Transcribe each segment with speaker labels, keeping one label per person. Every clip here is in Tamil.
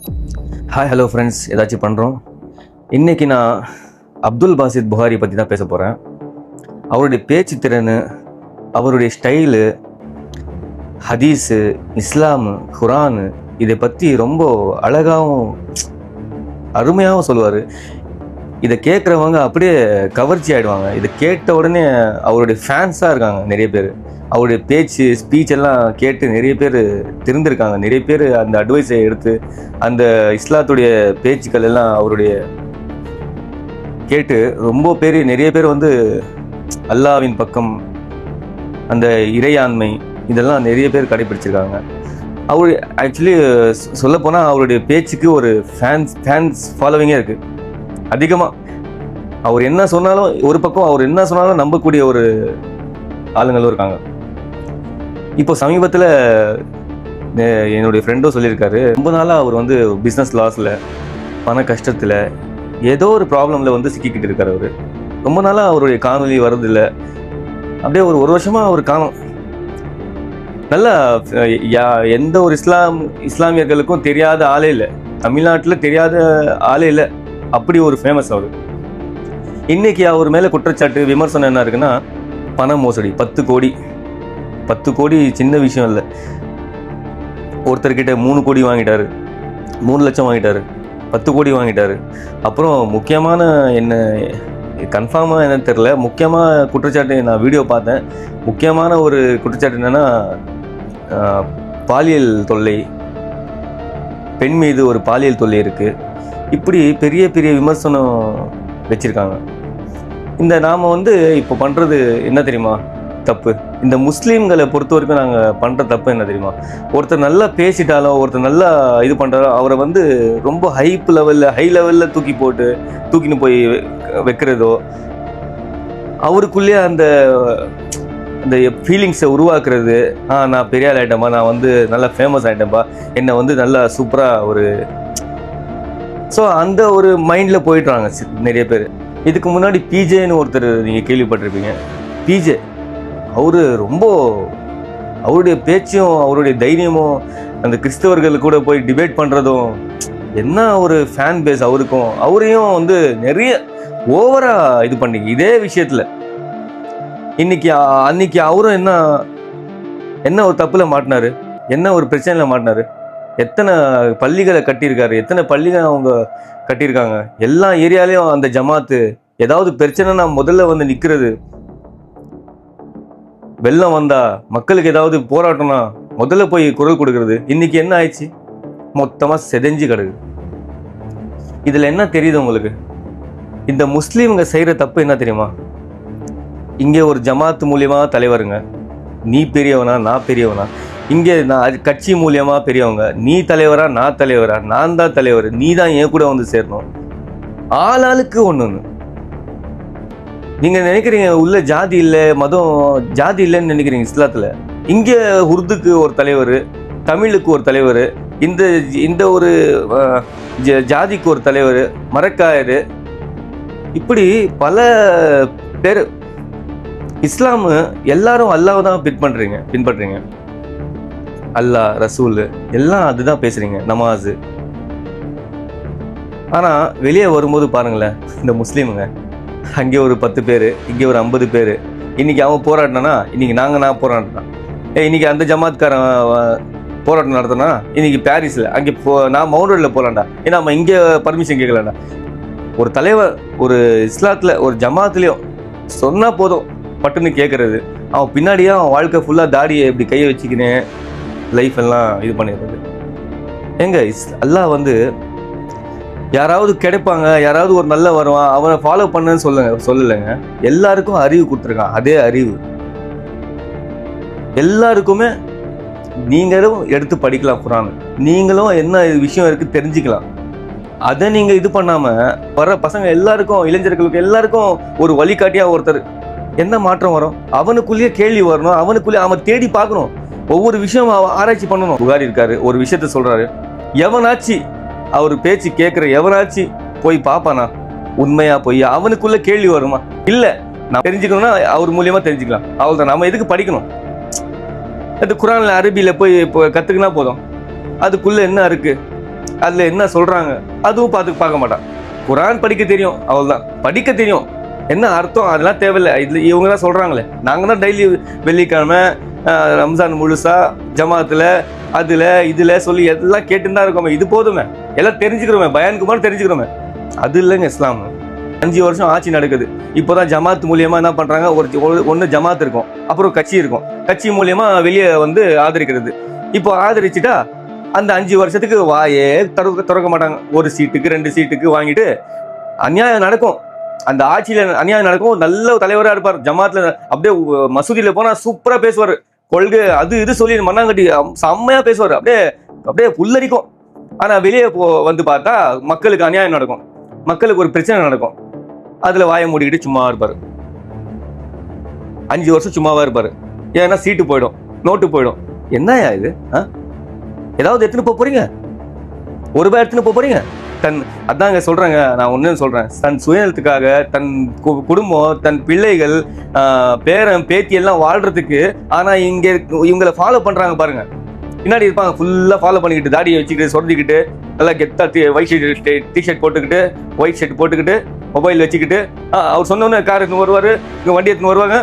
Speaker 1: ஹாய் ஹலோ ஃப்ரெண்ட்ஸ், ஏதாச்சும் பண்ணுறோம். இன்றைக்கி நான் அப்துல் பாசித் புகாரி பற்றி தான் பேச போகிறேன். அவருடைய பேச்சு திறன், அவருடைய ஸ்டைலு, ஹதீஸு, இஸ்லாமு, குரானு இதை பற்றி ரொம்ப அழகாகவும் அருமையாகவும் சொல்லுவார். இதை கேட்குறவங்க அப்படியே கவர்ச்சி ஆகிடுவாங்க. இதை கேட்ட உடனே அவருடைய ஃபேன்ஸாக இருக்காங்க நிறைய பேர். அவருடைய பேச்சு ஸ்பீச் எல்லாம் கேட்டு நிறைய பேர் திருந்திருக்காங்க. நிறைய பேர் அந்த அட்வைஸை எடுத்து அந்த இஸ்லாத்துடைய பேச்சுக்கள் எல்லாம் அவருடைய கேட்டு ரொம்ப பேர் நிறைய பேர் வந்து அல்லாவின் பக்கம் அந்த இறையாண்மை இதெல்லாம் நிறைய பேர் கடைபிடிச்சிருக்காங்க. அவரு ஆக்சுவலி சொல்லப்போனால் அவருடைய பேச்சுக்கு ஒரு ஃபேன்ஸ் ஃபாலோவிங்கே இருக்குது அதிகமாக. அவர் என்ன சொன்னாலும் ஒரு பக்கம் அவர் என்ன சொன்னாலும் நம்பக்கூடிய ஒரு ஆளுங்களும் இருக்காங்க. இப்போ சமீபத்தில் என்னுடைய ஃப்ரெண்டும் சொல்லியிருக்காரு, ரொம்ப நாளாக அவர் வந்து பிஸ்னஸ் லாஸில், பண கஷ்டத்தில், ஏதோ ஒரு ப்ராப்ளமில் வந்து சிக்கிக்கிட்டு இருக்கார். அவர் ரொம்ப நாளாக அவருடைய காணொலி வர்றதில்லை. அப்படியே ஒரு வருஷமாக அவர் காணும். நல்லா எந்த ஒரு இஸ்லாமியர்களுக்கும் தெரியாத ஆளே இல்லை, தமிழ்நாட்டில் தெரியாத ஆளே இல்லை, அப்படி ஒரு ஃபேமஸ் அவர். இன்னைக்கு அவர் மேலே குற்றச்சாட்டு விமர்சனம் என்ன இருக்குன்னா, பண மோசடி. 10 கோடி சின்ன விஷயம் இல்லை. ஒருத்தர்கிட்ட 3 கோடி வாங்கிட்டாரு, 3 லட்சம் வாங்கிட்டாரு, 10 கோடி வாங்கிட்டாரு. அப்புறம் முக்கியமான என்ன கன்ஃபார்மாக என்னன்னு தெரில, முக்கியமாக குற்றச்சாட்டு நான் வீடியோ பார்த்தேன். முக்கியமான ஒரு குற்றச்சாட்டு என்னென்னா, பாலியல் தொல்லை, பெண் மீது ஒரு பாலியல் தொல்லை இருக்குது. இப்படி பெரிய பெரிய விமர்சனம் வச்சுருக்காங்க. இந்த நாம் வந்து இப்போ பண்ணுறது என்ன தெரியுமா தப்பு? இந்த முஸ்லீம்களை பொறுத்த வரைக்கும் நாங்கள் பண்ணுற தப்பு என்ன தெரியுமா? ஒருத்தர் நல்லா பேசிட்டாலோ, ஒருத்தர் நல்லா இது பண்ணுறாலோ, அவரை வந்து ரொம்ப ஹை லெவலில் தூக்கின்னு போய் வைக்கிறதோ, அவருக்குள்ளேயே அந்த ஃபீலிங்ஸை உருவாக்குறது. நான் பெரிய ஆள் ஆகிட்டேன்பா, நான் வந்து நல்லா ஃபேமஸ் ஆகிட்டேன்பா, என்னை வந்து நல்லா சூப்பராக ஒரு ஸோ அந்த ஒரு மைண்டில் போயிட்டுறாங்க நிறைய பேர். இதுக்கு முன்னாடி பிஜேன்னு ஒருத்தர் நீங்கள் கேள்விப்பட்டிருப்பீங்க. பிஜே அவரு ரொம்ப அவருடைய பேச்சும் அவருடைய தைரியமும், அந்த கிறிஸ்தவர்கள் கூட போய் டிபேட் பண்ணுறதும், என்ன ஒரு ஃபேன் பேஸ் அவருக்கும். அவரையும் வந்து நிறைய ஓவராக இது பண்ணிங்க இதே விஷயத்தில். அன்னைக்கு அவரும் என்ன ஒரு தப்பில் மாட்டினாரு, என்ன ஒரு பிரச்சனையில் மாட்டினாரு. எத்தனை பள்ளிகளை கட்டியிருக்காரு, எத்தனை பள்ளிகள் அவங்க கட்டியிருக்காங்க. எல்லா ஏரியாலையும் அந்த ஜமாத்து ஏதாவது பிரச்சனைனா முதல்ல வந்து நிற்கிறது. வெள்ளம் வந்தா, மக்களுக்கு ஏதாவது போராட்டம்னா முதல்ல போய் குரல் கொடுக்கறது. இன்னைக்கு என்ன ஆயிடுச்சு? மொத்தமாக செதஞ்சு கிடக்குது. இதில் என்ன தெரியுது உங்களுக்கு? இந்த முஸ்லீம்ங்க செய்கிற தப்பு என்ன தெரியுமா? இங்கே ஒரு ஜமாத்து மூலியமாக தலைவருங்க, நீ பெரியவனா நான் பெரியவனா, இங்கே நான் கட்சி மூலியமாக பெரியவங்க, நீ தலைவரா நான் தலைவரா, நான் தான் தலைவர், நீ தான் என் கூட வந்து சேரணும். ஆளாளுக்கு ஒன்று. நீங்கள் நினைக்கிறீங்க உள்ள ஜாதி இல்லை, மதம் ஜாதி இல்லைன்னு நினைக்கிறீங்க இஸ்லாத்தில். இங்கே உருதுக்கு ஒரு தலைவர், தமிழுக்கு ஒரு தலைவர், இந்த ஒரு ஜாதிக்கு ஒரு தலைவர், மரக்காயர், இப்படி பல பேர். இஸ்லாமு எல்லாரும் அல்லாஹ் தான் பின்பற்றுறீங்க. அல்லாஹ், ரசூல் எல்லாம் அதுதான் பேசுகிறீங்க, நமாஸு. ஆனால் வெளியே வரும்போது பாருங்களேன், இந்த முஸ்லீமுங்க அங்கே ஒரு 10 பேர், இங்கே ஒரு 50 பேர். இன்றைக்கி அவன் போராட்டினா, இன்றைக்கி நான் போராட்டினான். இன்றைக்கி அந்த ஜமாத்காரன் போராட்டம் நடத்தினா, இன்றைக்கி பாரிஸில் அங்கே நான் மவுண்ட் ரோடில் போகலான்டா, ஏன்னா நம்ம இங்கே பர்மிஷன் கேட்கலாண்டா. ஒரு தலைவர் ஒரு இஸ்லாத்தில் ஒரு ஜமாத்துலேயும் சொன்னால் போதும் பட்டுன்னு கேட்குறது. அவன் பின்னாடியே அவன் வாழ்க்கை ஃபுல்லாக தாடியை இப்படி கையை வச்சுக்கினேன் லைஃப் எல்லாம் இது பண்ணிடுறது. ஏங்க அல்லாஹ் வந்து யாராவது கிடைப்பாங்க, யாராவது ஒரு நல்ல வருவான், அவனை ஃபாலோ பண்ணுன்னு சொல்லலைங்க. எல்லாருக்கும் அறிவு கொடுத்துருக்கான். அதே அறிவு எல்லாருக்குமே நீங்களும் எடுத்து படிக்கலாம். குரான் நீங்களும் என்ன விஷயம் இருக்கு தெரிஞ்சுக்கலாம். அதை நீங்க இது பண்ணாம வர பசங்க எல்லாருக்கும், இளைஞர்களுக்கு எல்லாருக்கும் ஒரு வழிகாட்டியா ஒருத்தர் என்ன மாற்றம் வரும்? அவனுக்குள்ளேயே கேள்வி வரணும், அவனுக்குள்ளேயே அவன் தேடி பார்க்கணும், ஒவ்வொரு விஷயம் ஆராய்ச்சி பண்ணணும். புகாரி இருக்காரு, ஒரு விஷயத்த சொல்றாரு. எவனாச்சு அவர் பேச்சு கேட்குற எவனாச்சு போய் பார்ப்பானா உண்மையா போய்? அவனுக்குள்ள கேள்வி வருமா? இல்லை, நான் தெரிஞ்சுக்கணும்னா அவர் மூலியமா தெரிஞ்சுக்கலாம். அவ்வளோதான். நம்ம எதுக்கு படிக்கணும்? அது குரான்ல அரபியில் போய் இப்போ கற்றுக்கினா போதும். அதுக்குள்ளே என்ன இருக்குது? அதுல என்ன சொல்றாங்க அதுவும் பார்க்க மாட்டான். குரான் படிக்க தெரியும், அவ்வளவுதான். படிக்க தெரியும், என்ன அர்த்தம் அதெல்லாம் தேவையில்லை. இதுல இவங்க தான் சொல்றாங்களே, நாங்க தான் டெய்லி வெள்ளிக்கிழமை ரம்ஜான் முழுசா ஜமாத்துல அதுல இதுல சொல்லி எல்லாம் கேட்டுதான் இருக்கோமே, இது போதுமே, எல்லாம் தெரிஞ்சுக்கிறோமே, பயானுக்கு மாதிரி தெரிஞ்சுக்கிறோமே. அது இல்லைங்க இஸ்லாம். 5 வருஷம் ஆட்சி நடக்குது. இப்போதான் ஜமாத் மூலியமா என்ன பண்றாங்க, ஒன்று ஜமாத் இருக்கும், அப்புறம் கட்சி இருக்கும், கட்சி மூலியமா வெளியே வந்து ஆதரிக்கிறது. இப்போ ஆதரிச்சுட்டா அந்த 5 வருஷத்துக்கு வாயே திறக்க மாட்டாங்க. 1 சீட்டுக்கு 2 சீட்டுக்கு வாங்கிட்டு அநியாயம் நடக்கும். அந்த ஆட்சியில அநியாயம் நடக்கும். நல்ல தலைவராக இருப்பார். ஜமாத்ல அப்படியே மசூதியில போனா சூப்பரா பேசுவார், கொள்கை அது இது சொல்லி மண்ணாங்கட்டி செம்மையா பேசுவார், அப்படியே அப்படியே புல்லரிக்கும். ஆனா வெளியே வந்து பார்த்தா மக்களுக்கு அநியாயம் நடக்கும், மக்களுக்கு ஒரு பிரச்சனை நடக்கும். அதுல வாயை மூடிக்கிட்டு சும்மா இருப்பாரு. 5 வருஷம் சும்மாவா இருப்பாரு. ஏன்னா சீட்டு போயிடும், நோட்டு போயிடும். என்னயா இது? ஏதாவது எடுத்துன்னு போறீங்க, ₹1 எடுத்துன்னு போறீங்க. அதாங்க சொல்றாங்க, நான் ஒண்ணு சொல்றேன், தன் சுயநலத்துக்காக தன் குடும்பம், தன் பிள்ளைகள், பேரன் பேத்தி எல்லாம் வாழ்றதுக்கு. ஆனா இங்க இவங்களை ஃபாலோ பண்றாங்க பாருங்க, பின்னாடி இருப்பாங்க ஃபுல்லா ஃபாலோ பண்ணிக்கிட்டு, தாடியை வச்சுக்கிட்டு சொருதிக்கிட்டு, நல்லா கெத்தா ஒயிட் ஷர்ட் டிஷர்ட் போட்டுக்கிட்டு, ஒயிட் ஷர்ட் போட்டுக்கிட்டு, மொபைல் வச்சுக்கிட்டு, அவர் சொன்னோன்னு கார் எடுத்துன்னு வருவாரு, இங்க வண்டி எடுத்துன்னு வருவாங்க.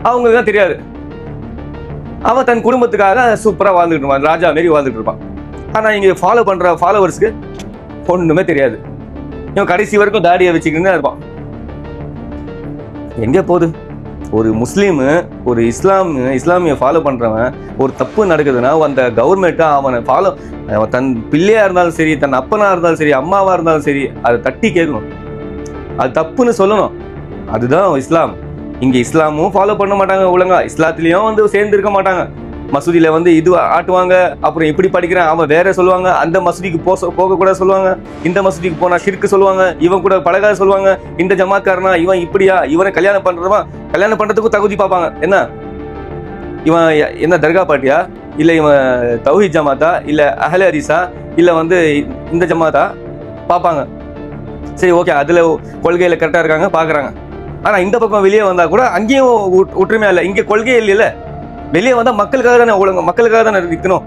Speaker 1: அவங்களுக்கு தான் தெரியாது, அவன் தன் குடும்பத்துக்காக சூப்பரா வாழ்ந்துட்டு இருப்பான், ராஜா மாரி வாழ்ந்துட்டு இருப்பான். ஆனா இங்க ஃபாலோ பண்ற ஃபாலோவர்ஸ்க்கு ஒண்ணுமே தெரியாது. இவன் கடைசி வரைக்கும் தாடியை வச்சுக்கிட்டு இருப்பான். எங்க போகுது? ஒரு முஸ்லீமு, ஒரு இஸ்லாமிய ஃபாலோ பண்றவன் ஒரு தப்பு நடக்குதுன்னா அந்த கவர்மெண்ட்டா அவனை ஃபாலோ, தன் பிள்ளையா இருந்தாலும் சரி, தன் அப்பனா இருந்தாலும் சரி, அம்மாவா இருந்தாலும் சரி, அதை தட்டி கேட்கணும், அது தப்புன்னு சொல்லணும். அதுதான் இஸ்லாம். இங்க இஸ்லாமும் ஃபாலோ பண்ண மாட்டாங்க ஒழுங்கா, இஸ்லாத்திலயும் வந்து சேர்ந்து இருக்க மாட்டாங்க. மசூதியில வந்து இது ஆட்டுவாங்க, அப்புறம் இப்படி படிக்கிறான் அவன் வேற சொல்லுவாங்க, அந்த மசூதிக்கு போக கூட சொல்லுவாங்க, இந்த மசூதிக்கு போனா ஷிர்க்கு சொல்லுவாங்க, இவன் கூட பழகாத சொல்லுவாங்க, இந்த ஜமாத்காரனா இவன் இப்படியா, இவனை கல்யாணம் பண்றதுக்கும் தகுதி பார்ப்பாங்க. என்ன இவன் என்ன தர்கா பாட்டியா, இல்ல இவன் தௌஹீத் ஜமாத்தா, இல்ல அஹ்லே ஹதீஸா, இல்ல வந்து இந்த ஜமாத்தா பார்ப்பாங்க. சரி ஓகே, அதுல கொள்கையில கரெக்டா இருக்காங்க பாக்குறாங்க. ஆனா இந்த பக்கம் வெளியே வந்தா கூட அங்கேயும் ஒற்றுமையா இல்லை, இங்க கொள்கையே இல்லைல்ல. வெளியே வந்தா மக்களுக்காக தானே ஒழுங்கு, மக்களுக்காக தானே நிற்கணும்.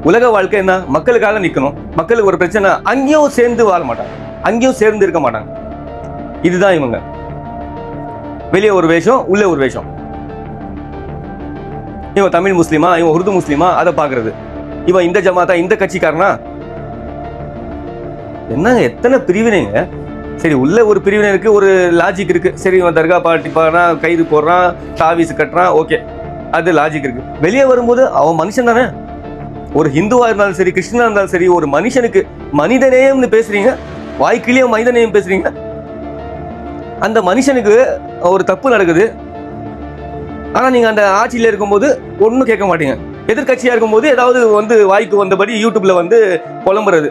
Speaker 1: உலக வாழ்க்கை என்ன, மக்களுக்காக நிற்கணும். மக்களுக்கு ஒரு பிரச்சனை, அங்கேயும் சேர்ந்து வாழ மாட்டாங்க, அங்கேயும் சேர்ந்து இருக்க மாட்டாங்க. இதுதான் இவங்க. வெளியே ஒரு வேஷம், உள்ளே ஒரு வேஷம். இவன் தமிழ் முஸ்லீமா, இவன் உருது முஸ்லீமா, அதை பாக்குறது. இவன் இந்த ஜமாத்தா, இந்த கட்சிக்காரனா. என்னங்க எத்தனை பிரிவினைங்க. சரி, உள்ள ஒரு பிரிவினருக்கு ஒரு லாஜிக் இருக்கு. சரி, இவன் தர்கா பாட்டி பாடுறா, கைது போடுறான், தாவீஸ் கட்டுறான், ஓகே, அது லாஜிக் இருக்கு. வெளியே வரும்போது அவன் மனுஷன் தானே. ஒரு ஹிந்துவா இருந்தாலும் சரி, கிறிஸ்டினா இருந்தாலும் சரி, ஒரு மனுஷனுக்கு மனிதநேயம்னு பேசுறீங்க, வாய்க்கிலேயே மனிதநேயம் பேசுறீங்க. அந்த மனுஷனுக்கு ஒரு தப்பு நடக்குது, ஆனா நீங்க அந்த ஆட்சியில இருக்கும்போது ஒன்னும் கேட்க மாட்டீங்க. எதிர்கட்சியா இருக்கும்போது ஏதாவது வந்து வாய்க்கு வந்தபடி யூடியூப்ல வந்து புலம்புறது.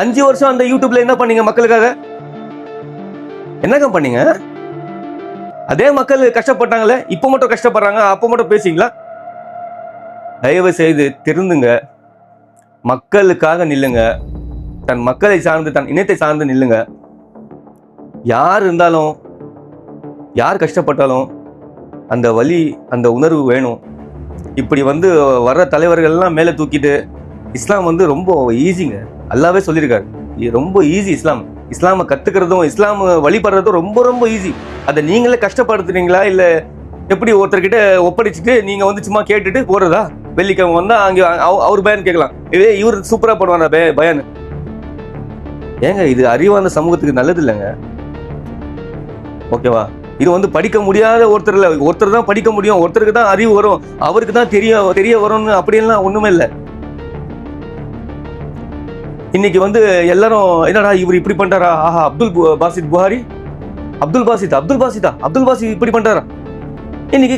Speaker 1: 5 வருஷம் அந்த யூடியூப்ல என்ன பண்ணீங்க மக்களுக்காக? என்னங்க பண்ணீங்க? அதே மக்கள் கஷ்டப்பட்டாங்களே, இப்ப மட்டும் கஷ்டப்படுறாங்க, அப்ப மட்டும் பேசிங்களா? தயவு செய்து திருந்துங்க, மக்களுக்காக நில்லுங்க, தன் மக்களை சார்ந்து, தன் இனத்தை சார்ந்து நில்லுங்க. யார் இருந்தாலும், யார் கஷ்டப்பட்டாலும் அந்த வலி, அந்த உணர்வு வேணும். இப்படி வந்து வர்ற தலைவர்கள்லாம் மேலே தூக்கிட்டு, இஸ்லாம் வந்து ரொம்ப ஈஸிங்க. அல்லாவே சொல்லியிருக்காரு, ரொம்ப ஈஸி இஸ்லாம். இஸ்லாமை கத்துக்கிறதும் இஸ்லாம் வழிபடுறதும் ரொம்ப ரொம்ப ஈஸி. அதை நீங்களே கஷ்டப்படுத்துறீங்களா, இல்ல எப்படி ஒருத்தர்கிட்ட ஒப்படைச்சிட்டு நீங்க வந்து சும்மா கேட்டுட்டு போறதா? வெள்ளிக்கிழமை வந்தா அங்க அவர் பயான் கேட்கலாம், இவர் சூப்பரா பண்ணுவாங்க பயான். ஏங்க இது அறிவான சமூகத்துக்கு நல்லது இல்லைங்க. ஓகேவா? இது வந்து படிக்க முடியாத ஒருத்தர் இல்ல, ஒருத்தர் தான் படிக்க முடியும், ஒருத்தருக்கு தான் அறிவு வரும், அவருக்கு தான் தெரிய வரும்னு அப்படியெல்லாம் ஒண்ணுமே இல்லை. இன்னைக்கு வந்து எல்லாரும் என்னடா இவர் இப்படி பண்றாரா, ஆஹா அப்துல் பாசித் புகாரி, அப்துல் பாசித் இப்படி பண்றாரா, இன்னைக்கு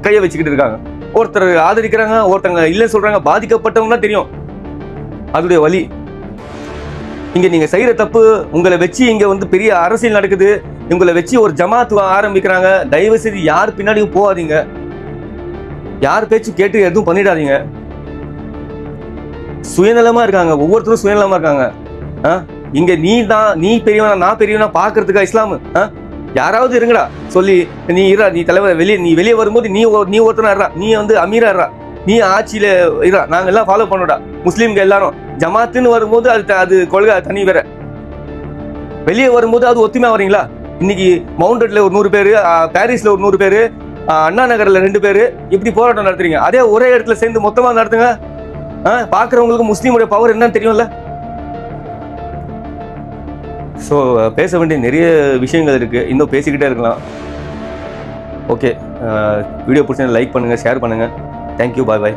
Speaker 1: கையை வச்சுக்கிட்டு இருக்காங்க. ஒருத்தர் ஆதரிக்கிறாங்க, ஒருத்தங்க இல்லைன்னு சொல்றாங்க. பாதிக்கப்பட்டவங்க தெரியும் அதோடைய வலி. இங்க நீங்க செய்யற தப்பு, உங்களை வச்சு இங்க வந்து பெரிய அரசியல் நடக்குது, உங்களை வச்சு ஒரு ஜமாத் ஆரம்பிக்கிறாங்க. தயவு செய்து யார் பின்னாடியும் போகாதீங்க, யார் பேச்சு கேட்டு எதுவும் பண்ணிடாதீங்க. சுயநலமா இருக்காங்க, ஒவ்வொருத்தரும் சுயநலமா இருக்காங்க. இங்க நீ பெரியவனா, நான் பெரியவனா பாக்குறதுக்கா இஸ்லாம்? யாராவது இருங்கடா சொல்லி, நீ தலைவர், நீ வெளியே வரும்போது நீ ஒருத்தனா இருறா, நீ வந்து அமீரா இருறா, நீ ஆட்சியில நாங்க எல்லாம் ஃபாலோ பண்ணோடா, முஸ்லீம்கள் எல்லாரும் ஜமாத்துன்னு வரும்போது அது கொள்கை தனி வேற, வெளியே வரும்போது அது ஒத்துமையா வரீங்களா? இன்னைக்கு மவுண்டட்ல ஒரு 100 பேரு, பாரிஸ்ல ஒரு 100 பேரு, அண்ணா நகர்ல 2 பேரு, இப்படி போராட்டம் நடத்துறீங்க. அதே ஒரே இடத்துல சேர்ந்து மொத்தமா நடத்துங்க. பாக்குறவங்களுக்கு முஸ்லீமுடைய பவர் என்னன்னு தெரியும்ல. ஸோ பேச வேண்டிய நிறைய விஷயங்கள் இருக்கு, இன்னும் பேசிக்கிட்டே இருக்கலாம். ஓகே, வீடியோ பிடிச்சா லைக் பண்ணுங்க, ஷேர் பண்ணுங்க. தேங்க்யூ, பாய் பாய்.